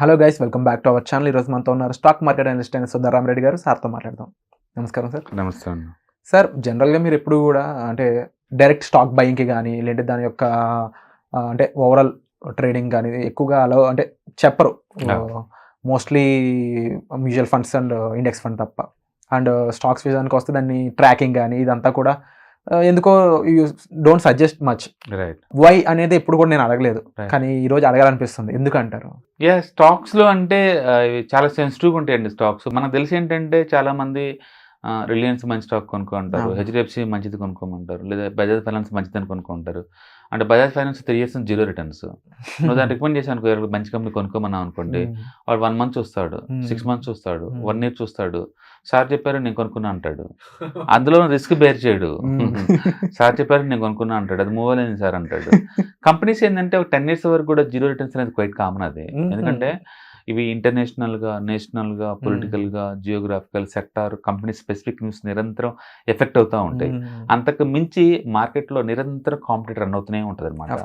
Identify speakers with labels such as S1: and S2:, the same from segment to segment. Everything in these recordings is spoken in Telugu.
S1: Hello guys, welcome back to our channel. ఈరోజు మనతో ఉన్నారు స్టాక్ మార్కెట్ అనలిస్ట్ అయిన సుధారాం రెడ్డి గారు. సార్తో మాట్లాడదాం. నమస్కారం సార్.
S2: నమస్తే అండి.
S1: సార్, జనరల్గా మీరు ఎప్పుడు కూడా అంటే డైరెక్ట్ స్టాక్ బయింగ్కి కానీ లేదంటే దాని యొక్క అంటే ఓవరాల్ ట్రేడింగ్ కానీ ఎక్కువగా అలా అంటే చెప్పరు. Mostly mutual funds and index fund తప్ప. అండ్ స్టాక్స్ విషయానికి వస్తే దాన్ని ట్రాకింగ్ కానీ ఇదంతా కూడా ఎందుకో you don't suggest much.
S2: Right.
S1: Why అనేది ఎప్పుడు కూడా నేను అడగలేదు, కానీ ఈరోజు అడగాలనిపిస్తుంది. ఎందుకంటారు?
S2: స్టాక్స్లో అంటే ఇవి చాలా సెన్సిటివ్గా ఉంటాయండి స్టాక్స్. మనకు తెలిసి ఏంటంటే చాలా మంది రిలయన్స్ మంచి స్టాక్ కొనుక్కుంటారు, హెచ్డిఎఫ్సి మంచిది కొనుక్కోమంటారు, లేదా బజాజ్ ఫైనాన్స్ మంచిదని కొనుక్కుంటారు. అంటే బజాజ్ ఫైనాన్స్ 3 years 0 returns. నువ్వు దాన్ని రికమెండ్ చేసాను అనుకో, మంచి కంపెనీ కొనుక్కోమన్నావు అనుకోండి, వాడు 1 month చూస్తాడు, 6 months చూస్తాడు, 1 year చూస్తాడు. సార్ చెప్పారు నేను కొనుక్కున్నా అంటాడు. అందులో రిస్క్ బేర్ చేయడు. సార్ చెప్పారు నేను కొనుక్కున్నా అంటాడు, అది మూవ్ అవ్వలేదు సార్ అంటాడు. కంపెనీస్ ఏంటంటే ఒక 10 years వరకు కూడా 0 returns అనేది క్వైట్ కామన్. అది ఎందుకంటే ఇవి ఇంటర్నేషనల్గా, నేషనల్గా, పొలిటికల్గా, geographical, sector, company specific news నిరంతరం ఎఫెక్ట్ అవుతూ ఉంటాయి. అంతకు మించి మార్కెట్లో నిరంతరం కాంపిటేటర్ రన్ అవుతూనే ఉంటుంది అనమాట.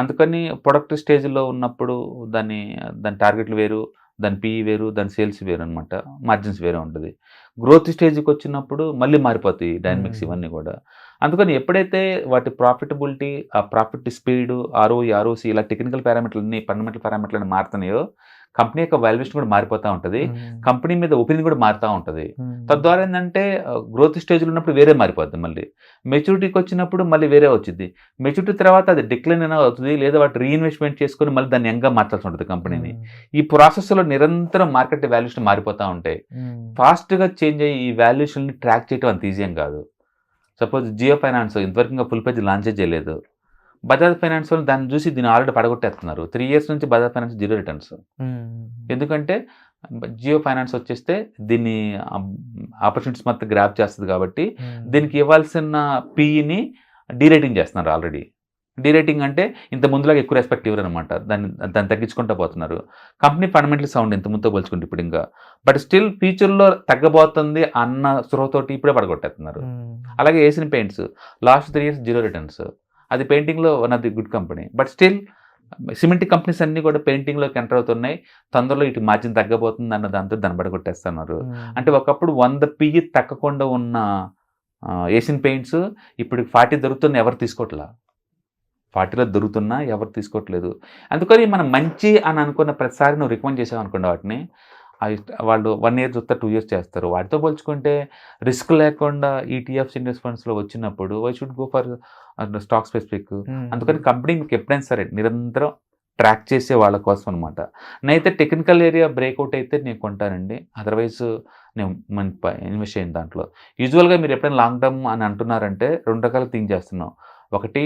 S2: అందుకని ప్రొడక్ట్ స్టేజ్లో ఉన్నప్పుడు దాని టార్గెట్లు వేరు, దాని పిఈ వేరు, దాని సేల్స్ వేరు అనమాట, మార్జిన్స్ వేరే ఉంటుంది. గ్రోత్ స్టేజ్కి వచ్చినప్పుడు మళ్ళీ మారిపోతాయి డైనమిక్స్ ఇవన్నీ కూడా. అందుకని ఎప్పుడైతే వాటి ప్రాఫిటబిలిటీ, ఆ ప్రాఫిట్ స్పీడ్, ఆర్ఓఈ, ఆర్ఓసి ఇలా టెక్నికల్ పారామీటర్లన్నీ, ఫండమెంటల్ పారామీటర్లన్నీ మారుతున్నాయో కంపెనీ యొక్క వాల్యుయేషన్ కూడా మారిపోతూ ఉంటుంది, కంపెనీ మీద ఒపీనియన్ కూడా మారుతూ ఉంటుంది. తద్వారా ఏంటంటే గ్రోత్ స్టేజ్లో ఉన్నప్పుడు వేరే మారిపోద్ది, మళ్ళీ మెచ్యూరిటీకి వచ్చినప్పుడు మళ్ళీ వేరే వచ్చింది. మెచ్యూరిటీ తర్వాత అది డిక్లైన్ అయినా అవుతుంది, లేదా వాటి రీఇన్వెస్ట్మెంట్ చేసుకుని మళ్ళీ దాన్ని యంగా మార్చాల్సి ఉంటుంది కంపెనీని. ఈ ప్రాసెస్లో నిరంతరం మార్కెట్ వాల్యుయేషన్ మారిపోతూ ఉంటాయి. ఫాస్ట్గా చేంజ్ అయ్యి ఈ వాల్యుయేషన్ని ట్రాక్ చేయడం అంత ఈజీ ఏం కాదు. సపోజ్ జియో ఫైనాన్స్ ఇంతవరకు ఇంకా ఫుల్ పేజ్ లాంచ్ చేయలేదు. బజాజ్ ఫైనాన్స్ వాళ్ళు దాన్ని చూసి దీన్ని ఆల్రెడీ పడగొట్టేస్తున్నారు. 3 years నుంచి బజాజ్ ఫైనాన్స్ 0 returns. ఎందుకంటే జియో ఫైనాన్స్ వచ్చేస్తే దీన్ని ఆపర్చునిటీస్ మొత్తం గ్రాప్ చేస్తుంది కాబట్టి దీనికి ఇవ్వాల్సిన పీఈని డీరేటింగ్ చేస్తున్నారు ఆల్రెడీ. డీరేటింగ్ అంటే ఇంత ముందులాగా ఎక్కువ రెస్పెక్ట్ ఇవ్వరు అనమాట, దాన్ని తగ్గించుకుంటూ పోతున్నారు. కంపెనీ ఫండమెంటల్ సౌండ్ ఇంత ముందుతో పోల్చుకుంటే ఇప్పుడు ఇంకా, బట్ స్టిల్ ఫ్యూచర్లో తగ్గబోతుంది అన్న స్పృహతోటి ఇప్పుడే పడగొట్టేస్తున్నారు. అలాగే Asian paints last 3 years 0 returns. అది పెయింటింగ్లో one of the good company, but still cement companies అన్నీ కూడా పెయింటింగ్లోకి ఎంటర్ అవుతున్నాయి. తొందరలో ఇటు మార్జిన్ తగ్గబోతుంది అన్న దాంతో దాన్ని పడగొట్టేస్తున్నారు. అంటే ఒకప్పుడు 100 PE తగ్గకుండా ఉన్న ఏషియన్ పెయింట్స్ ఇప్పుడు 40 దొరుకుతున్న ఎవరు తీసుకోవట్లా, 40లో దొరుకుతున్నా ఎవరు తీసుకోవట్లేదు. అందుకని మనం మంచి అని అనుకున్న ప్రతిసారి నువ్వు రికమెండ్ చేసావు అనుకోండి వాటిని, వాళ్ళు 1 year చూస్తే 2 years చేస్తారు. వాటితో పోల్చుకుంటే రిస్క్ లేకుండా ఈటీఎఫ్స్, ఇండెక్స్ ఫండ్స్లో వచ్చినప్పుడు why should go for stock specific. అందుకని కంపెనీ మీకు ఎప్పుడైనా సరే నిరంతరం ట్రాక్ చేసే వాళ్ళ కోసం అనమాట. నేనైతే టెక్నికల్ ఏరియా బ్రేక్అవుట్ అయితే నేను కొంటానండి, అదర్వైజ్ నేను ఇన్వెస్ట్ చేయను దాంట్లో. యూజువల్గా మీరు ఎప్పుడైనా లాంగ్ టర్మ్ అని అంటున్నారంటే 2 రకాలు థింక్ చేస్తున్నాం. ఒకటి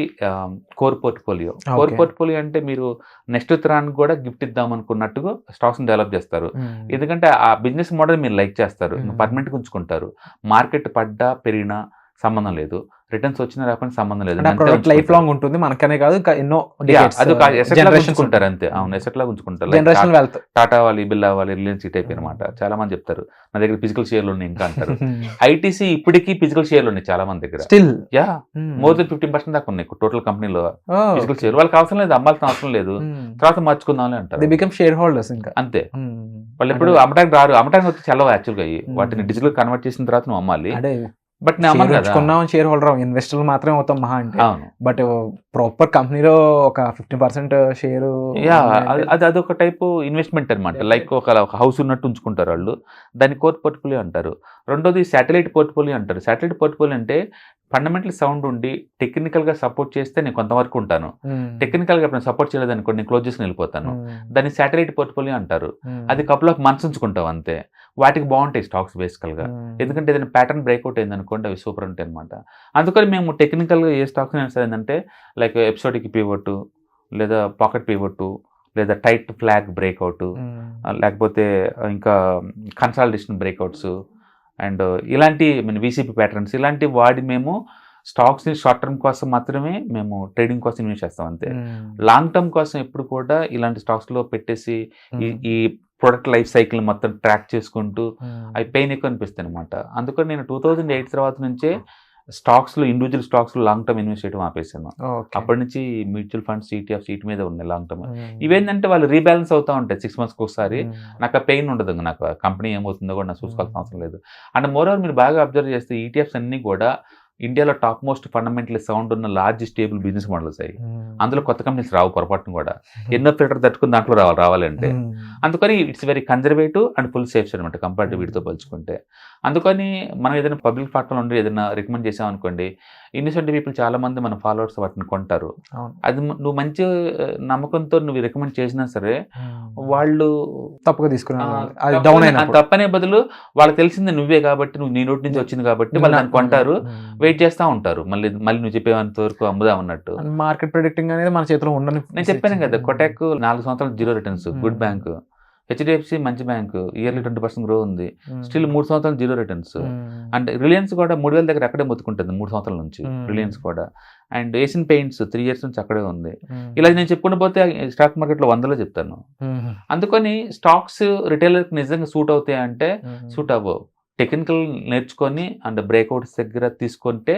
S2: కోర్ పోర్ట్ఫోలియో. కోర్ పోర్ట్ఫోలియో అంటే మీరు నెక్స్ట్ తరానికి కూడా గిఫ్ట్ ఇద్దాం అనుకున్నట్టుగా స్టాక్స్ని డెవలప్ చేస్తారు. ఎందుకంటే ఆ బిజినెస్ మోడల్ మీరు లైక్ చేస్తారు, పర్మనెంట్గా ఉంచుకుంటారు. మార్కెట్ పడ్డా పెరిగినా సంబంధం లేదు, రిటర్న్స్ వచ్చినా రాకుండా సంబంధం లేదు,
S1: లైఫ్ లాంగ్ ఉంటుంది. మనకనే కాదు, ఎన్నో
S2: ఉంచుకుంటారు అంతే. అవును, ఎసెట్ లాగా ఉంచుకుంటారు. టాటా వాళ్ళు, బిర్లా వాళ్ళు, రిలయన్స్ ఈ టైప్ అనమాట. చాలా మంది చెప్తారు నా దగ్గర ఫిజికల్ షేర్లు ఉన్నాయి ఇంకా అంటారు. ఐటీసీ ఇప్పటికీ ఫిజికల్ షేర్లు ఉన్నాయి చాలా మంది దగ్గర. మోర్ దెన్ 15% దాకా ఉన్నాయి టోటల్ కంపెనీలో ఫిజికల్ షేర్. వాళ్ళకి అవసరం లేదు, అమ్మాల్సిన అవసరం లేదు, తర్వాత మార్చుకుందామని అంటారు.
S1: షేర్ హోల్డర్స్ ఇంకా అంతే.
S2: వాళ్ళు ఎప్పుడు అమ్మటానికి రారు, అమ్మటానికి వచ్చి చల్లవు యాక్చువల్గా. వాటిని డిజిటల్ కన్వర్ట్ చేసిన తర్వాత నువ్వు అమ్మాలి.
S1: బట్ షేర్ హోల్డర్, ఇన్వెస్టర్లు మాత్రమే అవుతాం మహా అంటే. బట్ ప్రాపర్ కంపెనీలో ఒక 50% షేర్,
S2: అదొక టైపు ఇన్వెస్ట్మెంట్ అనమాట. లైక్ ఒక హౌస్ ఉన్నట్టు ఉంచుకుంటారు వాళ్ళు, దాన్ని కోర్ పోర్ట్ఫోలియో అంటారు. రెండోది శాటిలైట్ పోర్ట్ఫోలియో అంటారు. శాటిలైట్ పోర్ట్ఫోలియో అంటే ఫండమెంటల్ సౌండ్ ఉండి టెక్నికల్గా సపోర్ట్ చేస్తే నేను కొంతవరకు ఉంటాను, టెక్నికల్గా నేను సపోర్ట్ చేయలేదు అనుకోండి నేను క్లోజ్ చేసుకుని వెళ్ళిపోతాను. దాన్ని శాటిలైట్ పోర్ట్ఫోలియో అంటారు. అది కపుల్ ఆఫ్ మంత్స్ ఉంచుకుంటాం అంతే. వాటికి బాగుంటాయి స్టాక్స్ బేసికల్గా, ఎందుకంటే ఏదైనా ప్యాటర్న్ బ్రేక్అవుట్ అయింది అనుకోండి అవి సూపర్ ఉంటాయి అనమాట. అందుకని మేము టెక్నికల్గా ఏ స్టాక్స్ అయినా సరే ఏంటంటే లైక్ ఎపిసోడిక్ పివట్, లేదా పాకెట్ పివట్, లేదా టైట్ ఫ్లాగ్ బ్రేక్అవుట్, లేకపోతే ఇంకా కన్సాలిడేషన్ బ్రేక్అవుట్స్ అండ్ ఇలాంటి వీసీపీ ప్యాటర్న్స్ ఇలాంటి వాడి మేము స్టాక్స్ని షార్ట్ టర్మ్ కోసం మాత్రమే మేము ట్రేడింగ్ కోసం ఇన్వెస్ట్ చేస్తాం అంతే. లాంగ్ టర్మ్ కోసం ఎప్పుడు కూడా ఇలాంటి స్టాక్స్లో పెట్టేసి ఈ ప్రొడక్ట్ లైఫ్ సైకిల్ మొత్తం ట్రాక్ చేసుకుంటూ అవి పెయిన్ ఎక్కువ అనిపిస్తాయి అనమాట. అందుకని నేను 2008 తర్వాత నుంచే స్టాక్స్లో ఇండివిజువల్ స్టాక్స్లో లాంగ్ టర్మ్ ఇన్వెస్ట్ చేయడం ఆపేసాను.
S1: ఓకే.
S2: అప్పటి నుంచి మ్యూచువల్ ఫండ్స్, ఈటీఎఫ్స్ వీటి మీద ఉన్నాయి లాంగ్ టర్మ్. ఇవేంటంటే వాళ్ళు రీబ్యాలెన్స్ అవుతూ ఉంటాయి 6 monthsకి ఒకసారి. నాకు ఆ పెయిన్ ఉండదు, నాకు కంపెనీ ఏమవుతుందో కూడా నాకు చూసుకోవాల్సిన అవసరం లేదు. అండ్ మోరోవర్ మీరు బాగా అబ్జర్వ్ చేస్తే ఈటీఎఫ్స్ అన్నీ కూడా ఇండియాలో టాప్ మోస్ట్ ఫండమెంటలీ సౌండ్ ఉన్న లార్జ్ స్టేబుల్ బిజినెస్ మోడల్స్ అయ్యి. అందులో కొత్త కంపెనీస్ రావు పొరపాటును కూడా. ఎన్నో ఫిల్టర్ తట్టుకుని దాంట్లో రావాలంటే. అందుకని it's very conservative and full safes అనమాట కంపేర్ వీటితో పోల్చుకుంటే. అందుకని మనం ఏదైనా పబ్లిక్ ప్లాట్ఫామ్ నుండి ఏదైనా రికమెండ్ చేసాం అనుకోండి, ఇన్నోసెంట్ పీపుల్ చాలా మంది మన ఫాలోవర్స్ వాటిని కొంటారు. అది నువ్వు మంచి నమ్మకంతో నువ్వు రికమెండ్ చేసినా సరే వాళ్ళు
S1: తప్పుగా తీసుకున్నారు.
S2: తప్పనే బదులు వాళ్ళకి తెలిసింది నువ్వే కాబట్టి, నువ్వు నీ నోటి నుంచి వచ్చింది కాబట్టి వాళ్ళు దాన్ని కొంటారు, వెయిట్ చేస్తూ ఉంటారు. మళ్ళీ నువ్వు చెప్పేంత వరకు అమ్ముదాం అన్నట్టు.
S1: మార్కెట్ ప్రెడిక్టింగ్ అనేది మన చేతిలో ఉండని.
S2: నేను చెప్పాను కదా, కొటాక్ 4 సంవత్సరాలు 0 రిటర్న్స్, గుడ్ బ్యాంక్. హెచ్డిఎఫ్సి మంచి బ్యాంకు, ఇయర్లీ 20% గ్రో ఉంది, స్టిల్ 3 సంవత్సరాలు 0 రిటర్న్స్. అండ్ రిలయన్స్ కూడా 3000 దగ్గర అక్కడే మొత్తుకుంటుంది 3 సంవత్సరాల నుంచి రిలయన్స్ కూడా. అండ్ ఏషియన్ పెయింట్స్ 3 years నుంచి అక్కడే ఉంది. ఇలా నేను చెప్పుకుంటూ పోతే స్టాక్ మార్కెట్లో 100లో చెప్తాను. అందుకని స్టాక్స్ రిటైలర్కి నిజంగా సూట్ అవుతాయి అంటే సూట్ అవ్వవు. టెక్నికల్ నేర్చుకొని అండ్ బ్రేక్అవుట్స్ దగ్గర తీసుకుంటే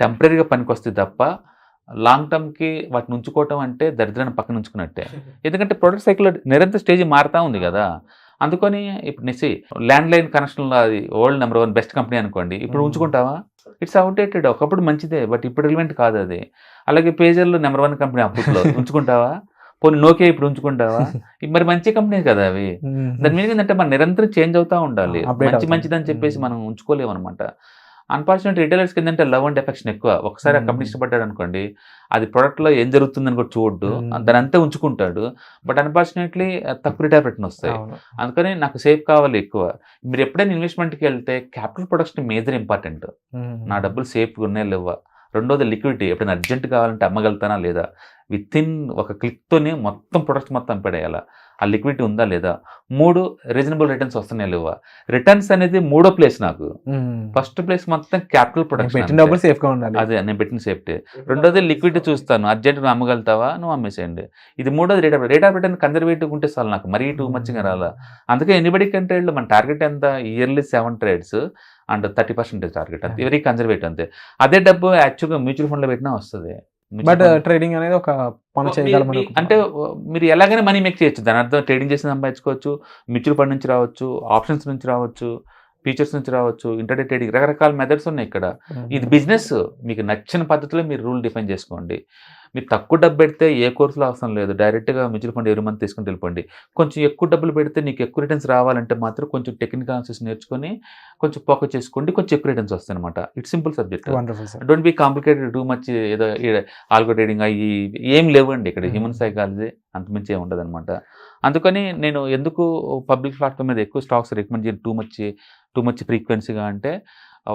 S2: టెంపరీగా పనికి వస్తుంది తప్ప లాంగ్ టర్మ్కి వాటిని ఉంచుకోవటం అంటే దరిద్రాన్ని పక్కన ఉంచుకున్నట్టే. ఎందుకంటే ప్రొడక్ట్ సైకిల్ నిరంతర స్టేజ్ మారుతూ ఉంది కదా. అందుకని ఇప్పుడు నిసి ల్యాండ్ లైన్ కనెక్షన్లో అది వరల్డ్ నెంబర్ 1 బెస్ట్ కంపెనీ అనుకోండి, ఇప్పుడు ఉంచుకుంటావా? It's outdated. ఒకప్పుడు మంచిదే, బట్ ఇప్పుడు రిలవెంట్ కాదు అది. అలాగే పేజర్లో నెంబర్ 1 కంపెనీ అప్పట్లో ఉంచుకుంటావా? పోనీ నోకియా ఇప్పుడు ఉంచుకుంటావా? మరి మంచి కంపెనీ కదా అవి. దాని మీద ఏంటంటే మనం నిరంతరం చేంజ్ అవుతూ ఉండాలి. మంచిదని చెప్పేసి మనం ఉంచుకోలేము అనమాట. అన్ఫార్చునేట్ రిటైలర్స్కి ఏంటంటే లవ్ అండ్ ఎఫెక్షన్ ఎక్కువ. ఒకసారి ఆ కంపెనీ ఇష్టపడ్డాడు అనుకోండి, అది ప్రొడక్ట్లో ఏం జరుగుతుందని కూడా చూడడు, దాని అంతా ఉంచుకుంటాడు. బట్ అన్ఫార్చునేట్లీ తక్కువ రిటైర్ రిటర్న్ వస్తాయి. అందుకని నాకు సేఫ్ కావాలి ఎక్కువ. మీరు ఎప్పుడైనా ఇన్వెస్ట్మెంట్కి వెళ్తే క్యాపిటల్ ప్రొడక్షన్ మేజర్ ఇంపార్టెంట్. నా డబ్బులు సేఫ్గా ఉన్నాయి లేవా. రెండోది లిక్విడిటీ, ఎప్పుడైనా అర్జెంట్ కావాలంటే అమ్మగలుగుతానా లేదా. విత్ ఇన్ ఒక క్లిక్తోనే మొత్తం ప్రొడక్ట్స్ మొత్తం పెడేయాలా, ఆ లిక్విడిటీ ఉందా లేదా. 3 రీజనబుల్ రిటర్న్స్ వస్తున్నాయి లేవా. రిటర్న్స్ అనేది 3వ ప్లేస్ నాకు. ఫస్ట్ ప్లేస్ మొత్తం క్యాపిటల్ ప్రొడక్షన్, అదే నేను పెట్టిన సేఫ్టీ. రెండోది లిక్విడిటీ చూస్తాను, అర్జెంట్ నువ్వు అమ్మగలుగుతావా, నువ్వు అమ్మేసేయండి. ఇది 3వది రేట్ ఆఫ్ రిటర్న్ కన్జర్వేటివ్ ఉంటే చాలు నాకు, మరీ టూ మచ్గా రాలా. అందుకే ఎనీబడి కంట్రీలో మన టార్గెట్ ఎంత, ఇయర్లీ 7 trades అండ్ 30% టార్గెట్, అంతే. వెరీ కన్జర్వేటివ్ అంతే. అదే డబ్బు యాక్చువల్గా మ్యూచువల్ ఫండ్లో పెట్టినా వస్తుంది.
S1: బట్ ట్రేడింగ్ అనేది ఒక పని చేయగలం
S2: అంటే మీరు ఎలాగైనా మనీ మేక్ చేయొచ్చు. దాని అర్థం ట్రేడింగ్ చేసి సంపాదించుకోవచ్చు, మ్యూచువల్ ఫండ్ నుంచి రావచ్చు, ఆప్షన్స్ నుంచి రావచ్చు, ఫీచర్స్ నుంచి రావచ్చు, ఇంటర్డే ట్రేడింగ్, రకరకాల మెథడ్స్ ఉన్నాయి ఇక్కడ. ఇది బిజినెస్, మీకు నచ్చిన పద్ధతిలో మీరు రూల్ డిఫైన్ చేసుకోండి. మీరు తక్కువ డబ్బు పెడితే ఏ కోర్సులో అవసరం లేదు, డైరెక్ట్గా మ్యూచువల్ ఫండ్ ఎవరి మంత్ తీసుకుని వెళ్ళిపోండి. కొంచెం ఎక్కువ డబ్బులు పెడితే నీకు ఎక్కువ రిటర్న్స్ రావాలంటే మాత్రం కొంచెం టెక్నికల్ ఆన్సర్స్ నేర్చుకొని కొంచెం ఫోకస్ చేసుకోండి, కొంచెం ఎక్కువ రిటర్న్స్ వస్తాయి అనమాట. It's simple subject. Don't be complicated too much. ఏదో ఆల్గో ట్రేడింగ్ అయ్యి ఏం లేవండి ఇక్కడ. హ్యూమన్ సైకాలజీ అంతమించి ఏమి ఉండదు అనమాట. అందుకని నేను ఎందుకు పబ్లిక్ ప్లాట్ఫామ్ మీద ఎక్కువ స్టాక్స్ రికమెండ్ చేయను టూ మచ్ ఫ్రీక్వెన్సీగా అంటే,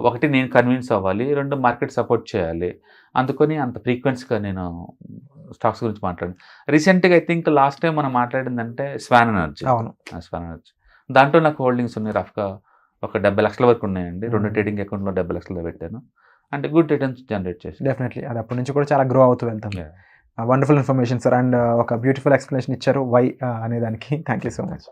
S2: ఒకటి నేను కన్విన్స్ అవ్వాలి, 2 మార్కెట్ సపోర్ట్ చేయాలి. అందుకని అంత ఫ్రీక్వెన్సీగా నేను స్టాక్స్ గురించి మాట్లాడాను. రీసెంట్గా ఐ థింక్ లాస్ట్ టైం మనం మాట్లాడిందంటే స్వాన్ ఎనర్జీ. దాంట్లో నాకు హోల్డింగ్స్ ఉన్నాయి, రఫ్గా ఒక 70 లక్షల వరకు ఉన్నాయండి. 2 ట్రేడింగ్ అకౌంట్లో 70 లక్షలు పెట్టాను. అంటే గుడ్ రిటర్న్స్ జనరేట్ చేసి.
S1: డెఫినెట్లీ అది అప్పటి నుంచి కూడా చాలా గ్రో అవుతూ వెళ్తాం. వండర్ఫుల్ ఇన్ఫర్మేషన్ సార్, అండ్ ఒక బ్యూటిఫుల్ ఎక్స్ప్లెనేషన్ ఇచ్చారు వై అనే దానికి. Thank you so much.